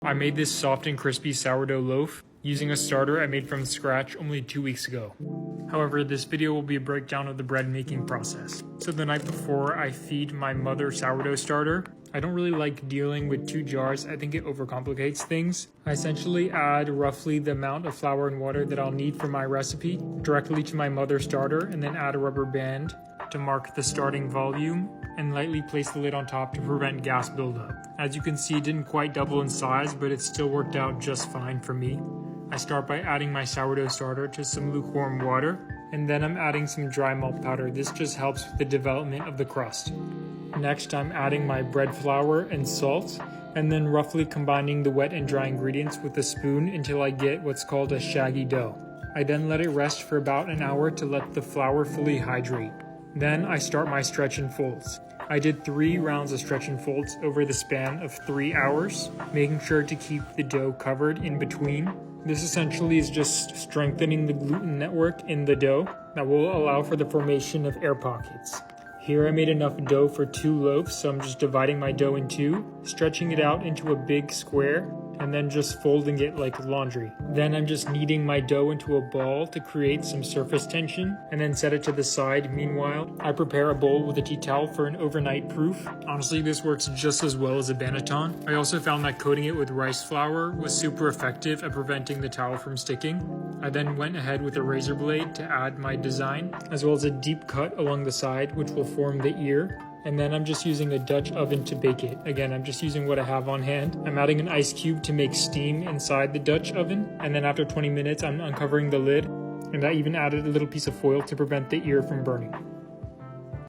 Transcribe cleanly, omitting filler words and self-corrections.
I made this soft and crispy sourdough loaf using a starter I made from scratch only 2 weeks ago. However, this video will be a breakdown of the bread making process. So the night before I feed my mother sourdough starter, I don't really like dealing with 2 jars. I think it overcomplicates things. I essentially add roughly the amount of flour and water that I'll need for my recipe directly to my mother starter, and then add a rubber band to mark the starting volume and lightly place the lid on top to prevent gas buildup. As you can see, it didn't quite double in size, but it still worked out just fine for me. I start by adding my sourdough starter to some lukewarm water, and then I'm adding some dry malt powder. This just helps with the development of the crust. Next, I'm adding my bread flour and salt, and then roughly combining the wet and dry ingredients with a spoon until I get what's called a shaggy dough. I then let it rest for about an hour to let the flour fully hydrate. Then I start my stretch and folds. I did 3 rounds of stretch and folds over the span of 3 hours, making sure to keep the dough covered in between. This essentially is just strengthening the gluten network in the dough that will allow for the formation of air pockets. Here I made enough dough for 2 loaves, so I'm just dividing my dough in 2, stretching it out into a big square, and then just folding it like laundry. Then I'm just kneading my dough into a ball to create some surface tension, and then set it to the side. Meanwhile, I prepare a bowl with a tea towel for an overnight proof. Honestly, this works just as well as a banneton. I also found that coating it with rice flour was super effective at preventing the towel from sticking. I then went ahead with a razor blade to add my design, as well as a deep cut along the side, which will form the ear. And then I'm just using a Dutch oven to bake it. Again, I'm just using what I have on hand. I'm adding an ice cube to make steam inside the Dutch oven. And then after 20 minutes, I'm uncovering the lid. And I even added a little piece of foil to prevent the ear from burning.